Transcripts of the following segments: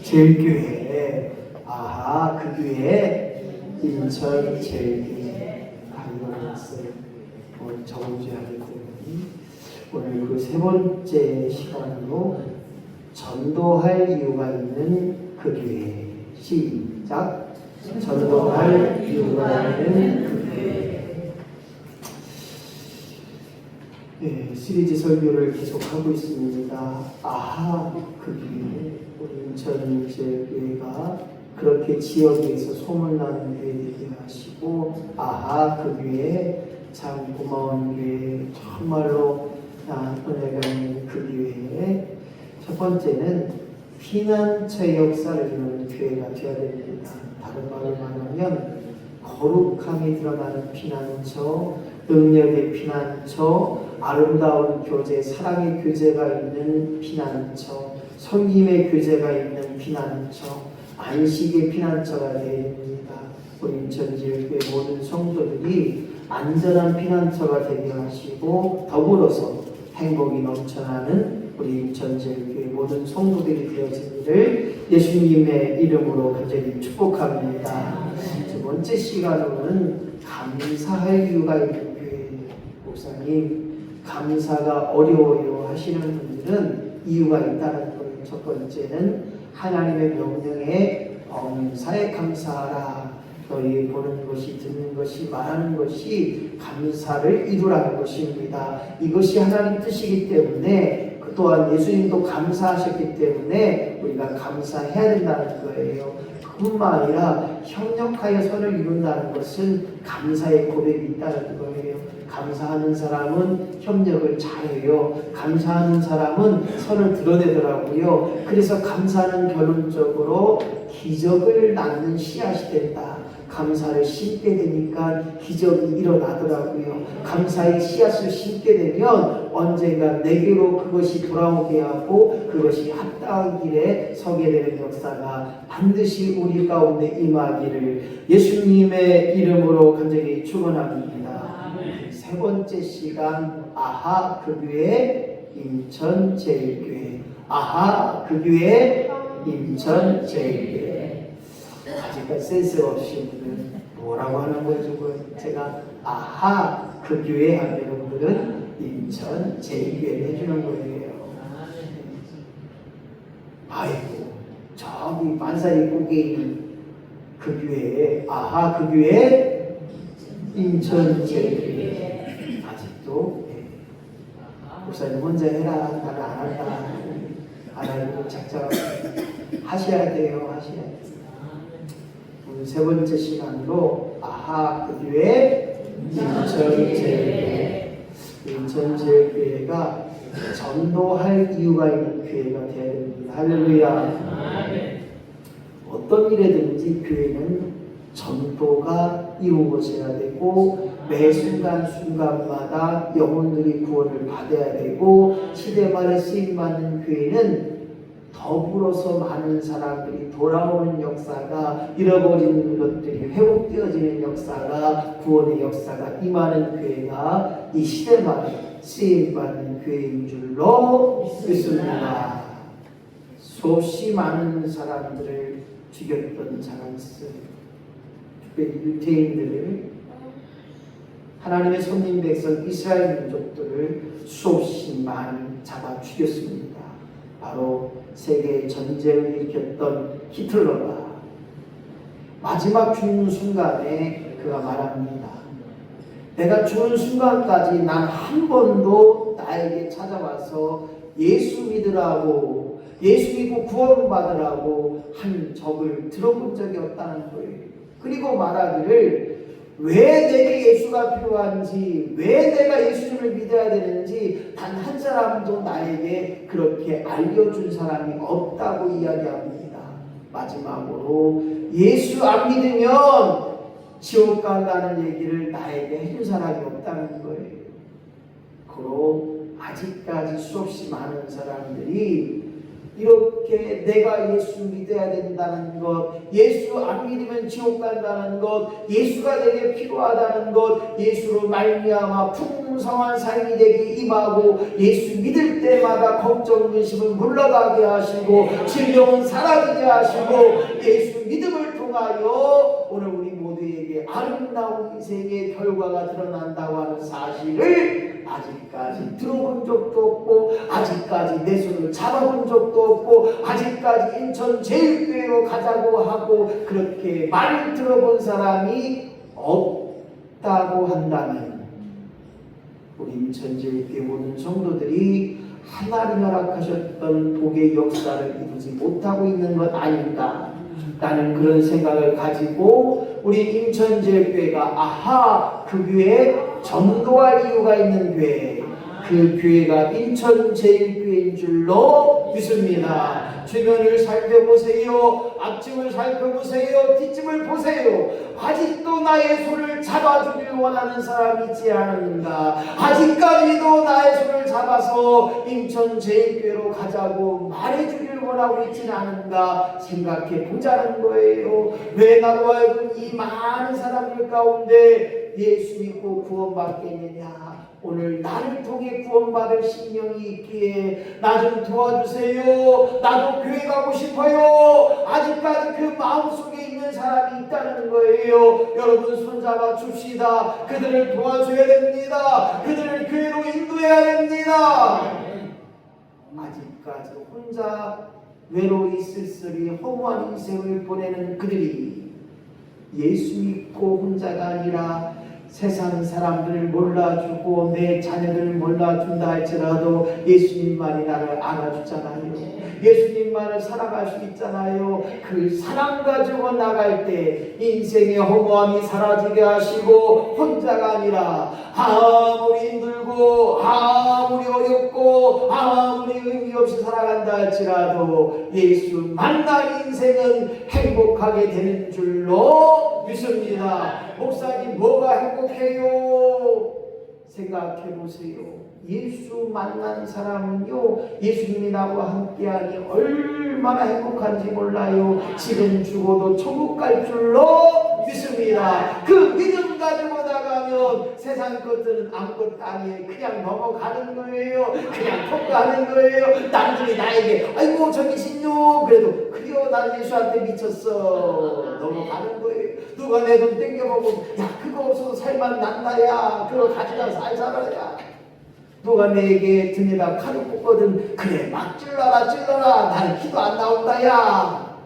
제일교회. 아하, 그 교회 인천 제일교회 강의원이었어요. 저번 주에 하기 때문에 오늘 그 세 번째 시간으로 전도할 이유가 있는 그 교회. 시작. 전도할 이유가 있는 그 교회. 네, 시리즈 설교를 계속하고 있습니다. 아하, 그 교회. 우리 인천 제일교회가 그렇게 지역에서 소문나는 교회 되게 하시고, 아하, 그 교회 참 고마운 교회, 정말로 은혜가 있는 그 교회에 첫 번째는 피난처의 역사를 이루는 교회가 되어야 됩니다. 다른 말로 말하면 거룩함이 드러나는 피난처, 능력의 피난처, 아름다운 교제, 사랑의 교제가 있는 피난처, 섬김의 교제가 있는 피난처, 안식의 피난처가 되어야 됩니다. 우리 인천지역교회 모든 성도들이 안전한 피난처가 되게 하시고 더불어서 행복이 넘쳐나는 우리 인천지역교회 모든 성도들이 되어지기를 예수님의 이름으로 간절히 축복합니다. 두 번째 시간으로는 감사할 이유가 있는 교회. 목사님, 감사가 어려워요 하시는 분들은 이유가 있다는 거예요. 첫 번째는 하나님의 명령에 범사에 감사하라. 너희 보는 것이, 듣는 것이, 말하는 것이 감사를 이루라는 것입니다. 이것이 하나님 뜻이기 때문에, 또한 예수님도 감사하셨기 때문에 우리가 감사해야 된다는 거예요. 그뿐만 아니라 협력하여 선을 이룬다는 것은 감사의 고백이 있다는 거예요. 감사하는 사람은 협력을 잘해요. 감사하는 사람은 선을 드러내더라고요. 그래서 감사는 결론적으로 기적을 낳는 씨앗이 된다. 감사를 심게 되니까 기적이 일어나더라고요. 감사의 씨앗을 심게 되면 언젠가 내게로 그것이 돌아오게 하고 그것이 합당한 길에 서게 되는 역사가 반드시 우리 가운데 임하기를 예수님의 이름으로 간절히 축원합니다. 세 번째 시간, 아하, 그 교회 인천 제일교회. 아하, 그 교회 인천 제일교회. 아직까지 센스가 없으신 분은 뭐라고 하는 거죠? 제가 아하, 그 교회 하는 여러분들은 인천 제일교회를 해주는 거예요. 아이고, 저기 반사리 꼭에 있는 그 교회에, 아하, 그 교회 인천 제일교회. 아직도 목사님 혼자 해라, 나는 안 한다. 안 하고 작작 하셔야 돼요. 하셔야 돼요. 오늘 세 번째 시간으로 아하, 그 교회 인천제일교회. 인천제일교회가 전도할 이유가 있는 교회가 되어야 됩니다. 할렐루야. 어떤 일에든지 교회는 전도가 이루어져야 되고 매 순간순간마다 영혼들이 구원을 받아야 되고 시대 말에 쓰임받는 교회는 더불어서 많은 사람들이 돌아오는 역사가, 잃어버린 것들이 회복되어지는 역사가, 구원의 역사가 임하는 교회가 이 시대 말에 쓰임받는 교회인 줄로 믿습니다. 수없이 많은 사람들을 죽였던 자간스, 특별히 유태인들을, 하나님의 손님 백성 이스라엘 민족들을 수없이 많이 잡아 죽였습니다. 바로 세계 전쟁을 일으켰던 히틀러가 마지막 죽는 순간에 그가 말합니다. 내가 죽는 순간까지 난 한 번도 나에게 찾아와서 예수 믿으라고, 예수 믿고 구원을 받으라고 한 적을 들어본 적이 없다는 거예요. 그리고 말하기를 왜 내게 예수가 필요한지, 왜 내가 예수님을 믿어야 되는지 단 한 사람도 나에게 그렇게 알려준 사람이 없다고 이야기합니다. 마지막으로 예수 안 믿으면 지옥 간다는 얘기를 나에게 해준 사람이 없다는 거예요. 그로 아직까지 수없이 많은 사람들이 이렇게 내가 예수 믿어야 된다는 것, 예수 안 믿으면 지옥 간다는 것, 예수가 내게 필요하다는 것, 예수로 말미암아 풍 풍성한 삶이 되게 임하고 예수 믿을 때마다 걱정 근심은 물러가게 하시고 질병은 사라지게 하시고 예수 믿음을 통하여 오늘 우리 모두에게 아름다운 인생의 결과가 드러난다고 하는 사실을 아직까지 들어본 적도 없고 아직까지 내 손을 잡아본 적도 없고 아직까지 인천 제일교회로 가자고 하고 그렇게 말을 들어본 사람이 없다고 한다면 우리 인천 제일교회 모든 성도들이 하나님 허락하셨던 복의 역사를 이루지 못하고 있는 것 아닌가 라는 그런 생각을 가지고 우리 인천제일교회가 아하 그 교회에 전도할 이유가 있는 교회 그 교회가 인천제일교회인 줄로 믿습니다. 주변을 살펴보세요. 앞집을 살펴보세요. 뒷집을 보세요. 아직도 나의 손을 잡아주길 원하는 사람이 있지 않은가. 아직까지도 나의 손을 잡아서 인천제일교회로 가자고 말해주길 원하고 있지는 않은가 생각해 보자는 거예요. 왜 나로 하여금 이 많은 사람들 가운데 예수 믿고 구원받겠느냐. 오늘 나를 통해 구원받을 심령이 있기에 나 좀 도와주세요. 나도 교회 가고 싶어요. 아직까지 그 마음속에 있는 사람이 있다는 거예요. 여러분 손잡아 줍시다. 그들을 도와줘야 됩니다. 그들을 교회로 인도해야 됩니다. 아직까지 혼자 외로이 쓸쓸히 허무한 인생을 보내는 그들이 예수 믿고 혼자가 아니라 세상 사람들을 몰라주고 내 자녀들을 몰라준다 할지라도 예수님만이 나를 알아주잖아요. 예수님만을 사랑할 수 있잖아요. 그 사랑 가지고 나갈 때 인생의 허무함이 사라지게 하시고 혼자가 아니라 아무리 힘들고 아무리 어렵고 아무리 의미 없이 살아간다 할지라도 예수 만난 인생은 행복하게 되는 줄로 믿습니다. 목사님 뭐가 행복해요? 생각해 보세요. 예수 만난 사람은요 예수님이 나와 함께하니 얼마나 행복한지 몰라요. 지금 죽어도 천국 갈 줄로 믿습니다. 그 믿음 가지고 나가면 세상 것들은 아무것도 아니에요. 그냥 넘어가는 거예요. 그냥 통과하는 거예요. 남들이 나에게 아이고 저기 신요 그래도 그래요 나는 예수한테 미쳤어 넘어가는 거예요. 누가 내 돈 땡겨보고 야 그거 없어도 살만 난다야 그거 가지다 살살아야 누가 내게 등에다 칼을 꽂거든 그래 막 찔러라 나는 기도 안 나온다야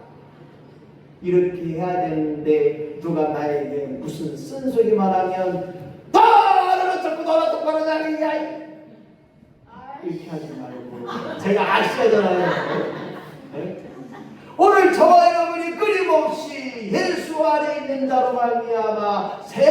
이렇게 해야 되는데 누가 나에게 무슨 쓴소리만 하면 너는 자꾸 너나 똑바로 잘했냐 이렇게 하지 말고 제가 아시잖아요. 네? 오늘 저와 여러분이 끊임없이 예수 안에 있는 자로 말미암아 새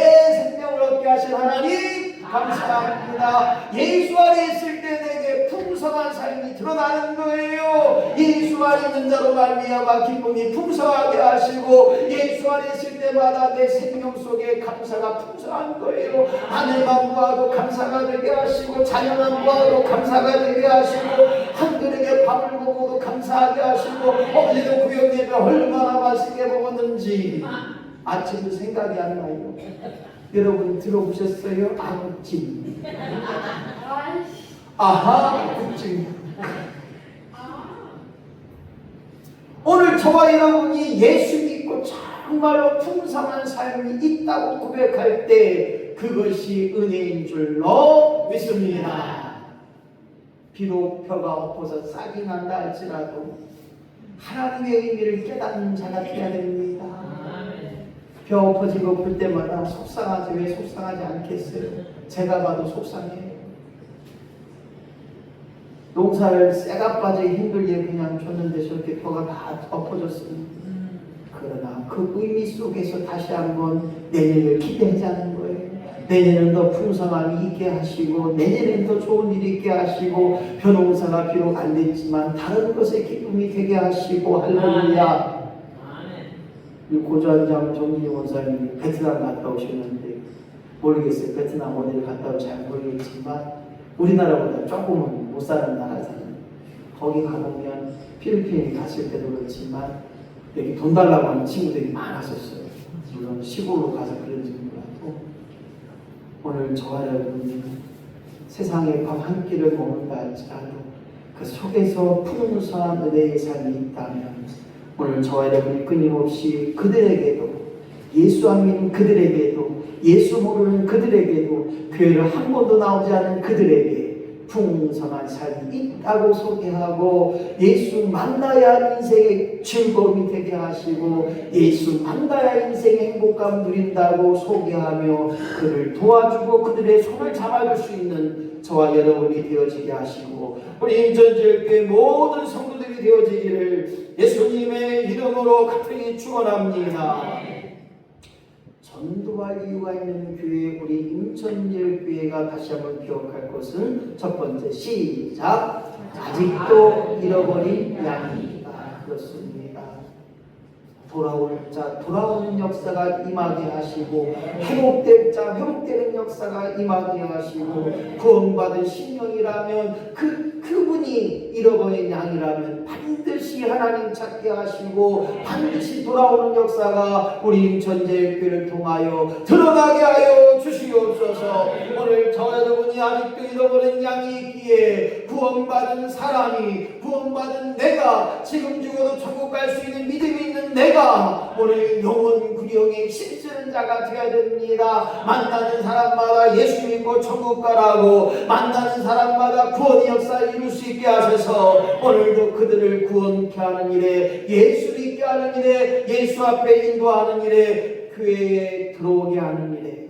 생명을 얻게 하신 하나님 감사합니다. 예수 안에 있을 때 내게 풍성한 삶이 드러나는 거예요. 예수 안에 있는 자로 말미암아 기쁨이 풍성하게 하시고 예수 안에 있을 때마다 내 생명 속에 감사가 풍성한 거예요. 아내만 보아도 감사가 되게 하시고 자녀만 보아도 감사가 되게 하시고 한 그릇에 밥을 먹어도 감사하게 하시고 어제도 구역예배 얼마나 맛있게 먹었는지 아침도 생각이 안 나요. 여러분 들어보셨어요? 아국찜. 아하 국찜. 오늘 저와 여러분이 예수 믿고 정말로 풍성한 삶이 있다고 고백할 때 그것이 은혜인 줄로 믿습니다. 비록 벼가 엎어서 싹이 난다 할지라도 하나님의 의미를 깨닫는 자가 되어야 됩니다. 벼 엎어지고 볼 때마다 속상하지 왜 속상하지 않겠어요? 제가 봐도 속상해요. 농사를 쇠가 빠져 힘들게 그냥 줬는데 저렇게 벼가 다 엎어졌습니다. 그러나 그 의미 속에서 다시 한번 내년을 기대하자는 거예요. 내년은 더 풍성함이 있게 하시고 내년엔 더 좋은 일이 있게 하시고 벼농사가 비록 안 됐지만 다른 것에 기쁨이 되게 하시고 할렐루야. 고조한장 정진희 원사님이 베트남 갔다 오셨는데 모르겠어요. 베트남 어디를 갔다 올지 잘 모르겠지만 우리나라보다 조금은 못 사는 나라잖아요. 거기 가보면 필리핀에 갔을 때도 그렇지만 여기 돈 달라고 하는 친구들이 많았었어요. 물론 시골로 가서 그런지 몰라도 오늘 저와 여러분이 세상에 밥 한 끼를 먹는다 할지라도 그 속에서 푸른수한 은혜의 삶이 있다면 오늘 저와 여러분이 끊임없이 그들에게도, 예수 안 믿는 그들에게도, 예수 모르는 그들에게도, 교회를 한 번도 나오지 않은 그들에게 풍성한 삶이 있다고 소개하고, 예수 만나야 인생의 즐거움이 되게 하시고 예수 만나야 인생의 행복감 누린다고 소개하며 그를 도와주고 그들의 손을 잡아줄 수 있는 저와 여러분이 되어지게 하시고, 우리 인천지역교회 모든 성도들이 되어지기를 예수님의 이름으로 간절히 축원합니다. 전도할 이유가 있는 교회, 우리 인천지역교회가 다시 한번 기억할 것은 첫 번째, 시작. 아직도 잃어버린 양이다. 그렇습니다. 돌아올 자 돌아오는 역사가 임하게 하시고, 회복될 자 회복되는 역사가 임하게 하시고, 구원받은 심령이라면 그분이 잃어버린 양이라면 반드시 하나님 찾게 하시고 반드시 돌아오는 역사가 우리 인천제일교회를 통하여 드러나게 하여 주시옵소서. 오늘 저와 여러분이 아직도 잃어버린 양이 있기에 구원받은 사람이, 구원받은 내가, 지금 죽어도 천국 갈 수 있는 믿음이 있는 내가 오늘 영혼 구령에 힘쓰는 자가 되어야 됩니다. 만나는 사람마다 예수 믿고 천국 가라고, 만나는 사람마다 구원의 역사를 이룰 수 있게 하셔서 오늘도 그들을 구원케 하는 일에, 예수 믿게 하는 일에, 예수 앞에 인도하는 일에, 교회에 들어오게 하는 일에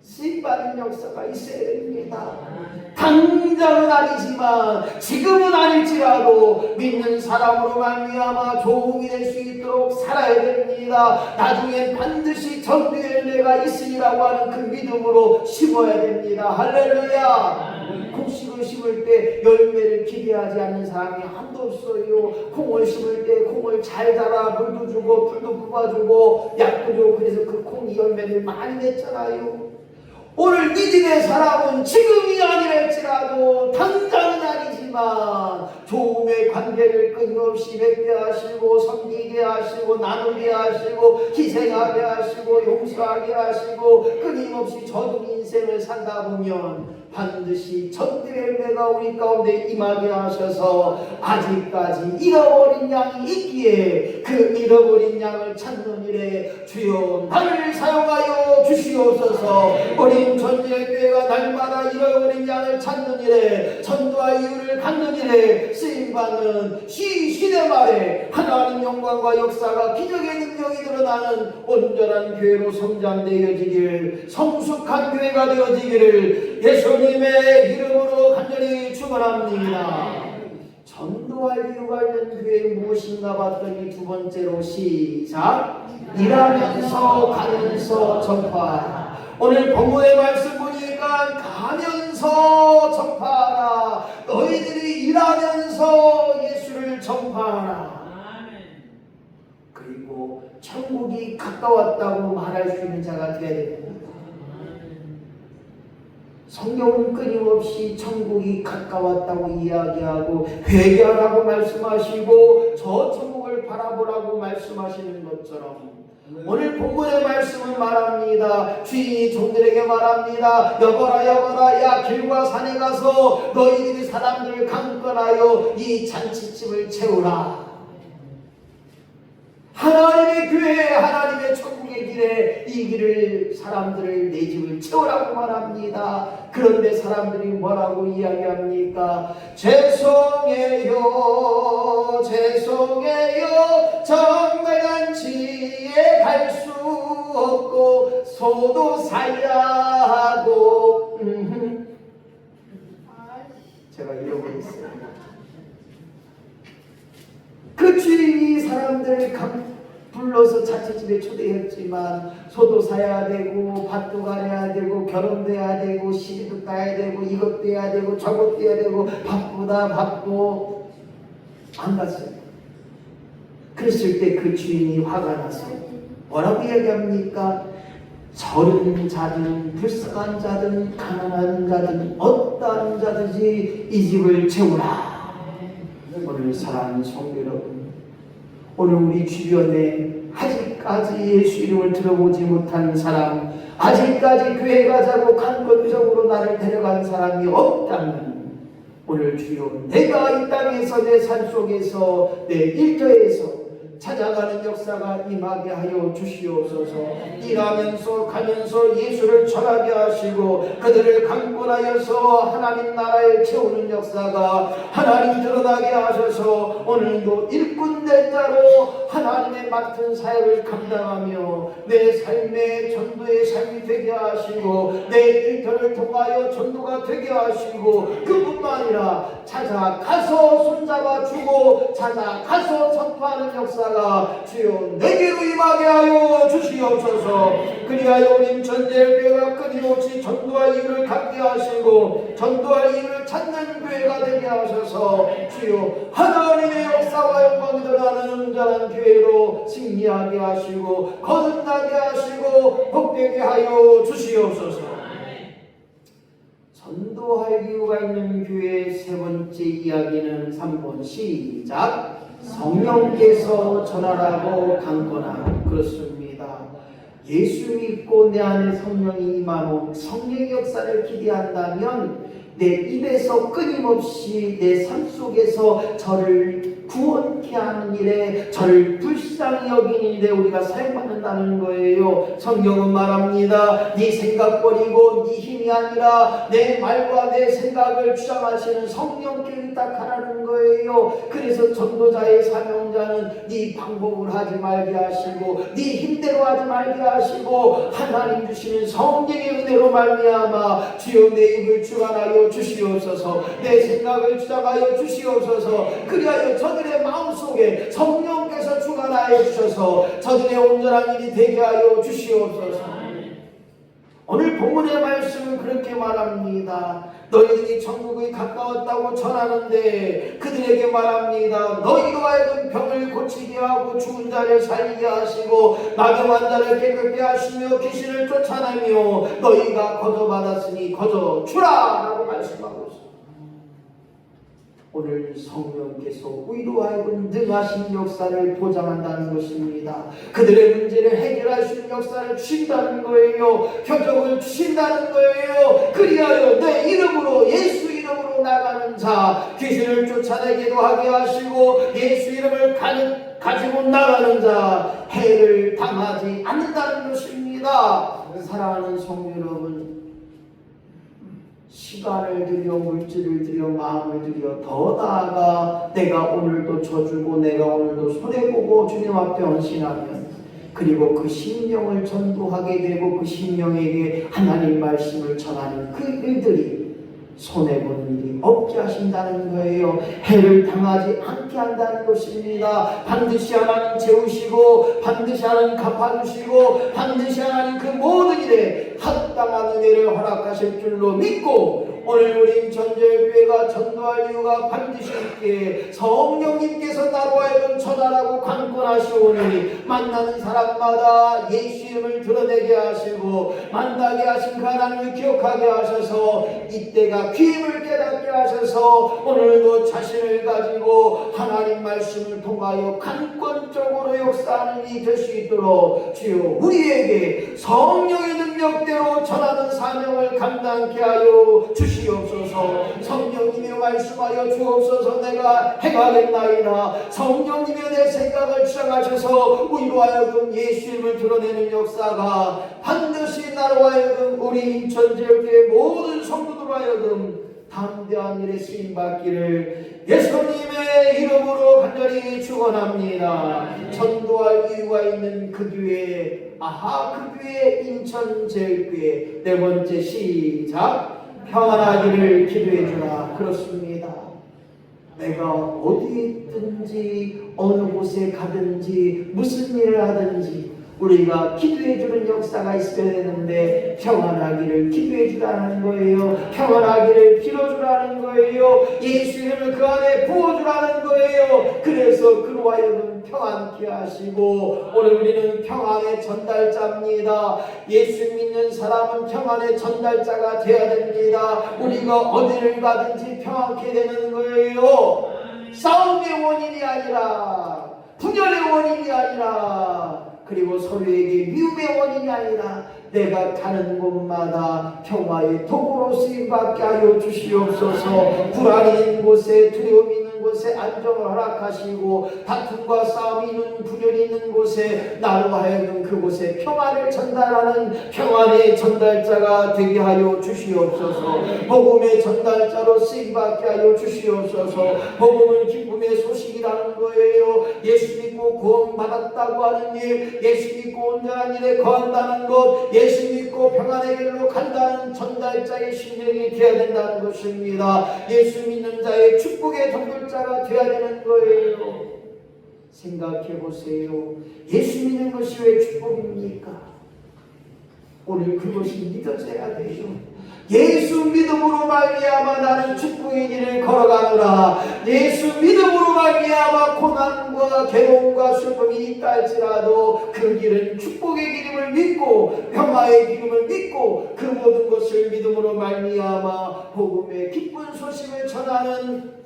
쓰임받는 역사가 있어야 됩니다. 당장은 아니지만, 지금은 아닐지라도 믿는 사람으로 말미암아 조국이 될 수 있도록 살아야 됩니다. 나중엔 반드시 전도의 은혜가 있으리라고 하는 그 믿음으로 심어야 됩니다. 할렐루야. 곡식을 심을 때 열매를 기대하지 않는 사람이 한도 없어요. 콩을 심을 때 콩을 잘 자라 물도 주고 풀도 뽑아주고 약도 주고, 그래서 그 콩이 열매를 많이 냈잖아요. 오늘 믿음의 사람은 지금이 아니랄지라도, 당장은 아니지만 조음의 관계를 끊임없이 맺게 하시고 섬기게 하시고 나누게 하시고 희생하게 하시고 용서하게 하시고 끊임없이 젖은 인생을 살다 보면 반드시 전도의 열매가 우리 가운데 임하게 하셔서 아직까지 잃어버린 양이 있기에 그 잃어버린 양을 찾는 일에 주여 나를 사용하여 주시옵소서. 우리 인천제일교회가 날마다 잃어버린 양을 찾는 일에, 전도할 이유를 갖는 일에 쓰임받는 시대 말에 하나님 영광과 역사가 기적의 능력이 드러나는 온전한 교회로 성장되어지길, 성숙한 교회가 되어지기를 예수님의 이름으로 간절히 축원합니다. 전도할 이유가 있는 교회 무엇인가 봤더니 두 번째로 시작. 일하면서 가면서 전파하라. 오늘 본문의 말씀 보니까 가면서 전파하라. 너희들이 일하면서 예수를 전파하라. 그리고 천국이 가까웠다고 말할 수 있는 자가 되어야 됩니다. 성경은 끊임없이 천국이 가까웠다고 이야기하고 회개하라고 말씀하시고 저 천국을 바라보라고 말씀하시는 것처럼 오늘 본문의 말씀은 말합니다. 주인이 종들에게 말합니다. 여봐라 여봐라, 야 길과 산에 가서 너희들이 사람들을 강권하여 이 잔치집을 채우라. 하나님의 교회, 하나님의 천국의 길에 이 길을, 사람들을, 내 집을 채우라고 말합니다. 그런데 사람들이 뭐라고 이야기합니까? 죄송해요, 죄송해요, 정매잔치에 갈 수 없고 소도 사야 하고. 제가 잃어버렸어요. 그 주인이 사람들을 불러서 자취집에 초대했지만 소도 사야 되고 밭도 가려야 되고 결혼도 해야 되고 시집도 가야 되고 이것도 해야 되고 저것도 해야 되고 바쁘다 바쁘 안 갔어요. 그랬을 때 그 주인이 화가 나서 뭐라고 이야기합니까? 저른 자든 불쌍한 자든 가난한 자든 어떠한 자든지 이 집을 채우라. 오늘 사랑하는 성도 여러분, 오늘 우리 주변에 아직까지 예수 이름을 들어보지 못한 사람, 아직까지 교회 가자고 간건적으로 나를 데려간 사람이 없다면 오늘 주여 내가 이 땅에서 내 삶 속에서 내 일터에서 찾아가는 역사가 임하게 하여 주시옵소서. 일하면서 가면서 예수를 전하게 하시고 그들을 강권하여서 하나님 나라에 채우는 역사가 하나님 드러나게 하셔서 오늘도 일꾼 된 자로 하나님의 맡은 사역을 감당하며 내 삶의 전도의 삶이 되게 하시고 내 일터를 통하여 전도가 되게 하시고 그뿐만 아니라 찾아가서 손잡아 주고 찾아가서 선포하는 역사가 주여 내게로 임하게 하여 주시옵소서. 그리하여 우리 전제교회가 끊임없이 전도할 이유를 갖게 하시고 전도할 이유를 찾는 교회가 되게 하셔서 주여 하나님의 역사와 영광이 드러나는 온전한 교회로 승리하게 하시고 거듭나게 하시고 복되게 하여 주시옵소서. 전도할 이유가 있는 교회의 세 번째 이야기는 3번 시작. 성령께서 전하라고 강권하라. 그렇습니다. 예수 믿고 내 안에 성령이 임하고 성령의 역사를 기대한다면 내 입에서 끊임없이 내 삶 속에서 저를 구원케 하는 일에 저를 불쌍히 여기는 일에 우리가 사용받는다는 거예요. 성경은 말합니다. 네 생각 버리고 네 힘이 아니라 내 말과 내 생각을 주장하시는 성령께 의탁하라는 거예요. 그래서 전도자의 사명자는 네 방법을 하지 말게 하시고 네 힘대로 하지 말게 하시고 하나님 주시는 성령의 은혜로 말미암아 주여 내 입을 주관하여 주시옵소서. 내 생각을 주장하여 주시옵소서. 그리하여 저들의 마음속에 성령께서 주관하여 주셔서 저들의 온전한 일이 되게 하여 주시옵소서. 오늘 본문의 말씀은 그렇게 말합니다. 너희들이 천국에 가까웠다고 전하는데 그들에게 말합니다. 너희로 하여금 병을 고치게 하고 죽은 자를 살리게 하시고 나병한 자를 깨끗게 하시며 귀신을 쫓아내며 너희가 거저 받았으니 거저 주라 라고 말씀하고 있습니다. 오늘 성령께서 우리로 하여금 능하신 역사를 보장한다는 것입니다. 그들의 문제를 해결할 수 있는 역사를 주신다는 거예요. 표적을 주신다는 거예요. 그리하여 내 이름으로 예수 이름으로 나가는 자 귀신을 쫓아내기도 하게 하시고 예수 이름을 가지고 나가는 자 해를 당하지 않는다는 것입니다. 사랑하는 성도 여러분, 시간을 들여 물질을 들여 마음을 들여 더 나아가 내가 오늘도 져주고 내가 오늘도 손해보고 주님 앞에 헌신하면 그리고 그 심령을 전도하게 되고 그 심령에게 하나님 말씀을 전하는 그 일들이 손해보는 일이 없게 하신다는 거예요. 해를 당하지 않게 한다는 것입니다. 반드시 하나님 채우시고 반드시 하나님 갚아주시고 반드시 하나님 그 모든 일에 합당한 은혜를 허락하실 줄로 믿고 오늘 우리 전제교회가 전도할 이유가 반드시 있기에 성령님께서 나로 하여금 전하라고 강권하시오니 만나는 사람마다 예수 이름을 드러내게 하시고 만나게 하신 그 하나님을 기억하게 하셔서 이때가 귀임을 깨닫게 하셔서 오늘도 자신을 가지고 하나님 말씀을 통하여 강권적으로 역사하는 일이 될 수 있도록 주여 우리에게 성령의 능력대로 전하는 사명을 감당케 하여 주시옵소서. 성령님이 말씀하여 주옵소서. 내가 행하겠나이다. 성령님이 내 생각을 주장하셔서 우리로 하여금 예수 이름을 드러내는 역사가 반드시 나로 하여금 우리 인천제일교회 모든 성도들로 하여금 담대한 일에 쓰임받기를 예수님의 이름으로 간절히 축원합니다. 전도할 이유가 있는 그 교회, 그 교회 인천제일교회 네 번째 시작. 평안하기를 기도해 주라. 그렇습니다. 내가 어디 있든지 어느 곳에 가든지 무슨 일을 하든지 우리가 기도해 주는 역사가 있어야 되는데 평안하기를 기도해 주라는 거예요. 평안하기를 빌어주라는 거예요. 예수 이름을 그 안에 부어주라는 거예요. 그래서 그로 하여금 평안케 하시고 오늘 우리는 평안의 전달자입니다. 예수 믿는 사람은 평안의 전달자가 되어야 됩니다. 우리가 어디를 가든지 평안케 되는 거예요. 싸움의 원인이 아니라 분열의 원인이 아니라 그리고 서로에게 미움의 원인이 아니라 내가 가는 곳마다 평화의 도구로 쓰임받게 하여 주시옵소서. 불안이 있는 곳에, 두려움이 있는 곳에 안정을 허락하시고 다툼과 싸움이 있는, 분열이 있는 곳에 나로 하여금 그곳에 평안을 전달하는 평안의 전달자가 되게 하여 주시옵소서. 복음의 전달자로 쓰임받게 하여 주시옵소서. 복음은 기쁨의 소식이라는 거예요. 예수 믿고 구원받았다고 하는 일, 예수 믿고 온전한 일에 거한다는 것, 예수 믿고 평안의 길로 간다는 전달자의 심령이 되어야 된다는 것입니다. 예수 믿는 자의 축복의 don돌자가 되어야 되는 거예요. 생각해 보세요. 예수 믿는 것이 왜 축복입니까? 오늘 그것이 믿어져야 돼요. 예수 믿음으로 말미암아 나는 축복의 길을 걸어가노라. 예수 믿음으로 말미암아 고난과 괴로움과 슬픔이 있다 할지라도 그 길은 축복의 길임을 믿고 평화의 길임을 믿고 그 모든 것을 믿음으로 말미암아 복음의 기쁜 소식을 전하는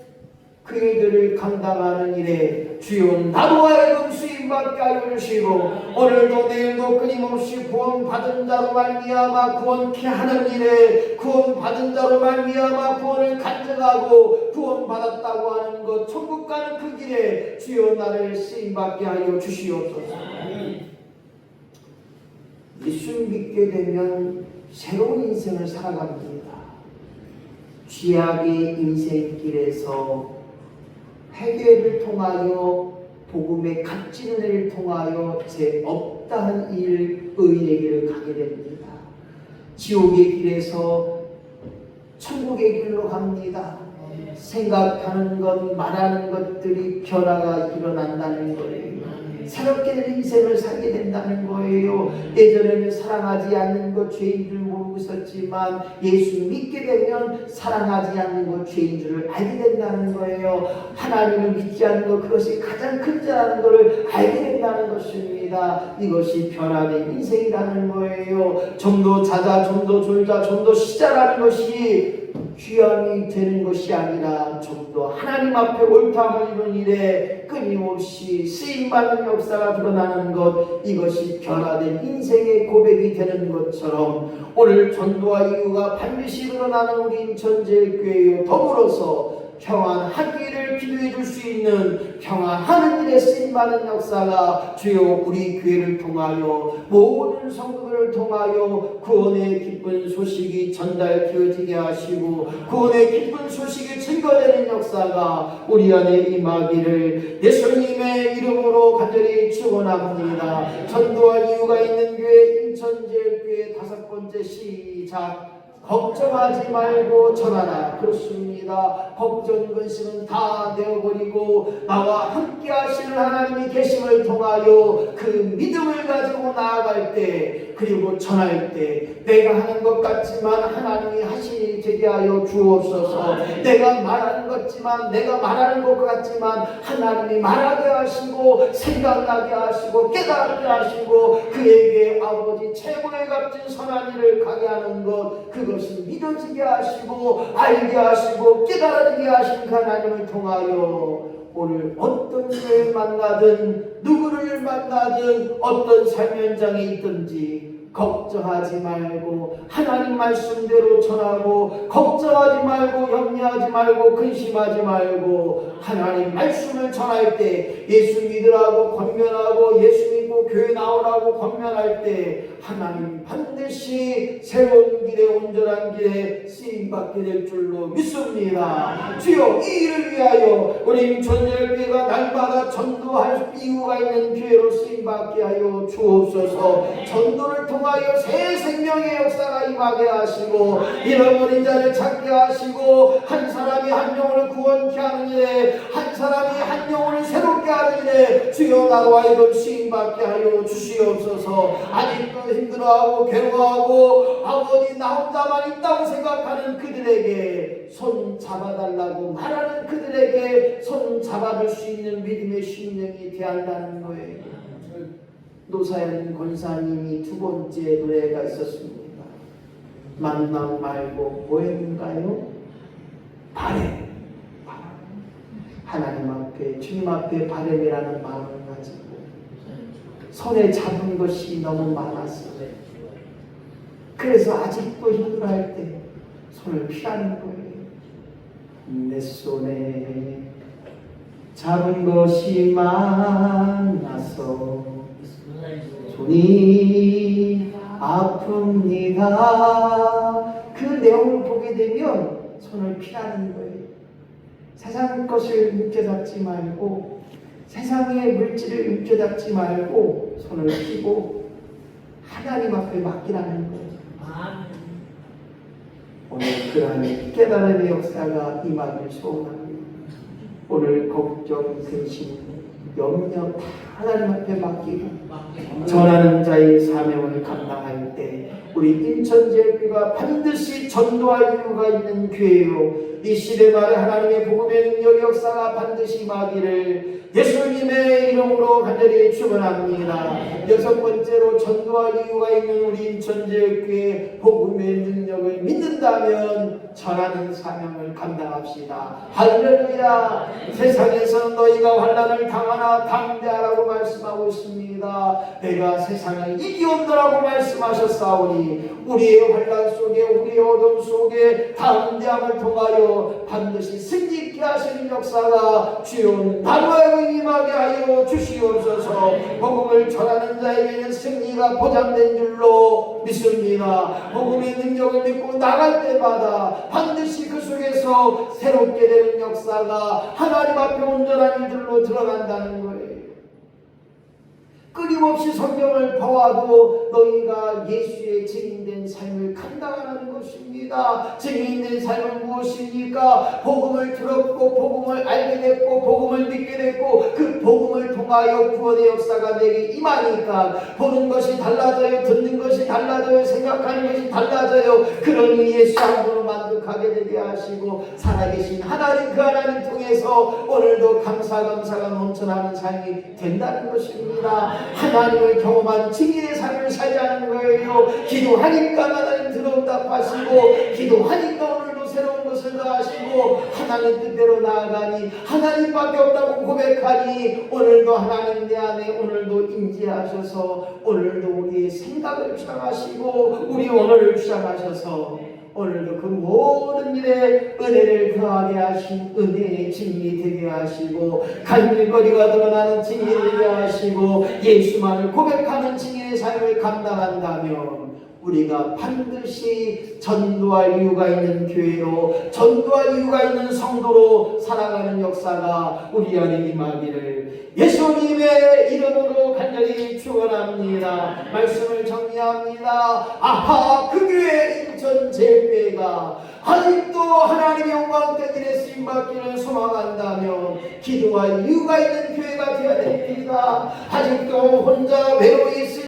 그 일들을 감당하는 일에 주여 나로 하여금 수임받게 하여 주시고 오늘도 내일도 끊임없이 구원받은 자로 말미암아 구원케 하는 일에 구원받은 자로 말미암아 구원을 간증하고 구원받았다고 하는 것 천국 가는 그 길에 주여 나를 쓰임받게 하여 주시옵소서. 예수 믿게 되면 새로운 인생을 살아갑니다. 죄악의 인생길에서 회개를 통하여 복음의 값지는 일을 통하여 제 없다한 일 의인의 길을 가게 됩니다. 지옥의 길에서 천국의 길로 갑니다. 생각하는 것, 말하는 것들이 변화가 일어난다는 거예요. 새롭게 인생을 살게 된다는 거예요. 예전에는 사랑하지 않는 것 죄인 줄 모르고 있었지만 예수 믿게 되면 사랑하지 않는 것 죄인 줄을 알게 된다는 거예요. 하나님을 믿지 않는 것 그것이 가장 큰 죄라는 것을 알게 된다는 것입니다. 이것이 변화된 인생이라는 거예요. 좀 더 자자, 좀 더 졸자, 좀 더 쉬자라는 것이 귀함이 되는 것이 아니라 좀 더 하나님 앞에 옳다함을 이루는 일에 끊임없이 쓰임받는 역사가 드러나는 것, 이것이 변화된 인생의 고백이 되는 것처럼 오늘 전도와 이유가 반드시 일어나는 우리 인천제일교회요 더불어서 평안하기를 기도해 줄 수 있는 평안하는 일에 쓰임받는 역사가 주여 우리 교회를 통하여 모든 성도들을 통하여 구원의 기쁜 소식이 전달되어지게 하시고 구원의 기쁜 소식이 증거되는 역사가 우리 안에 임하기를 예수님의 이름으로 간절히 축원합니다. 전도할 이유가 있는 교회 인천제일교회 5번째 시작. 걱정하지 말고 전하라. 그렇습니다. 걱정 근심은 다 내어버리고 나와 함께 하시는 하나님이 계심을 통하여 그 믿음을 가지고 나아갈 때 그리고 전할 때 내가 하는 것 같지만 하나님이 하시니 되게 하여 주옵소서. 내가 말하는 것 같지만 하나님이 말하게 하시고 생각나게 하시고 깨닫게 하시고 그에게 아버지 최고의 값진 선한 일을 가게 하는 것 그것이 믿어지게 하시고 알게 하시고 깨달아지게 하신 하나님을 통하여 오늘 어떤 교회를 만나든 누구를 만나든 어떤 삶 현장에 있든지 걱정하지 말고 하나님 말씀대로 전하고 걱정하지 말고 염려하지 말고 근심하지 말고 하나님 말씀을 전할 때 예수 믿으라고 권면하고 예수 믿고 교회 나오라고 권면할 때 하나님 반드시 새로운 길에 온전한 길에 쓰임받게 될 줄로 믿습니다. 주여 이 일을 위하여 우리 전열교회가 날마다 전도할 이유가 있는 교회로 쓰임받게 하여 주옵소서. 전도를 통하여 새 생명의 역사가 임하게 하시고 잃어버린 자를 찾게 하시고 한 사람이 한 영혼을 구원케 하는 일에 한 사람이 한 영혼을 새롭게 하는 일에 주여 나로 하여금 쓰임받게 하여 주시옵소서. 아직도 힘들어하고 괴로워하고 아버지 나 혼자만 있다고 생각하는 그들에게 손 잡아달라고 말하는 그들에게 손 잡아줄 수 있는 믿음의 심령이 되어야 한다는 거예요. 노사연 권사님이 두 번째 노래가 있었습니다. 만남 말고 뭐였는가요? 바램. 하나님 앞에 주님 앞에 바램이라는 마음을 가지고 손에 잡은 것이 너무 많았어요. 그래서 아직도 힘들어할 때 손을 피하는 거예요. 내 손에 잡은 것이 많아서 손이 아픕니다. 그 내용을 보게 되면 손을 피하는 거예요. 세상 것을 묵혀잡지 말고, 세상의 물질을 묵혀잡지 말고 손을 펴고 하나님 앞에 맡기라는 거예요. 오늘 그러한 깨달음의 역사가 임하길 소원합니다. 오늘 걱정, 근심, 염려 다 하나님 앞에 맡기고 전하는 자의 사명을 감당할 때 우리 인천제일교회가 반드시 전도할 이유가 있는 교회요, 이 시대 말에 하나님의 복음의 능력 역사가 반드시 임하기를 예수님의 이름으로 간절히 축원합니다. 여섯 번째로 전도할 이유가 있는 우리 인천제일교회 복음의 능력을 믿는다면 전하는 사명을 감당합시다. 할렐루야. 세상에서 너희가 환난을 당하나 담대하라고 말씀하고 있습니다. 내가 세상을 이기온다라고 말씀하셨사오니 우리의 환난 속에, 우리의 어둠 속에 담대함을 통하여 반드시 승리케 하시는 역사가 주여 나로의 임하게 하여 주시옵소서. 복음을 전하는 자에게는 승리가 보장된 줄로 믿습니다. 복음의 능력을 믿고 나갈 때마다 반드시 그 속에서 새롭게 되는 역사가 하나님 앞에 온전한 일들로 드러난다는 거예요. 끊임없이 성경을 보아도 너희가 예수의 증인된 삶을 감당하는 것입니다. 증인된 삶은 무엇입니까? 복음을 들었고 복음을 알게 됐고 복음을 믿게 됐고 그 복음을 통하여 구원의 역사가 내게 임하니까 보는 것이 달라져요. 듣는 것이 달라져요. 생각하는 것이 달라져요. 그러니 예수 한 분으로 만족하게 되게 하시고 살아계신 하나님, 그 하나님 통해서 오늘도 감사가 넘쳐나는 삶이 된다는 것입니다. 하나님을 경험한 증인의 삶을 살자는 거예요. 기도하니까 하나님 들어응답하시고, 기도하니까 오늘도 새로운 것을 더하시고, 하나님 뜻대로 나아가니, 하나님밖에 없다고 고백하니, 오늘도 하나님 내 안에 오늘도 임재하셔서 오늘도 우리의 생각을 주장하시고 우리 오늘을 주장하셔서 오늘도 그 모든 일에 은혜를 더하게 하신 은혜의 증인이 되게 하시고, 간질거리가 드러나는 증인이 되게 하시고, 예수만을 고백하는 증인의 삶을 감당한다면 우리가 반드시 전도할 이유가 있는 교회로, 전도할 이유가 있는 성도로 살아가는 역사가 우리 안에 임하기를 예수님의 이름으로 간절히 축원합니다. 말씀을 정리합니다. 아하, 그 교회 인천제일교회가 아직도 하나님의 영광 때문에 쓰임받기를 소망한다면 기도할 이유가 있는 교회가 되어야 됩니다. 아직도 혼자 외로이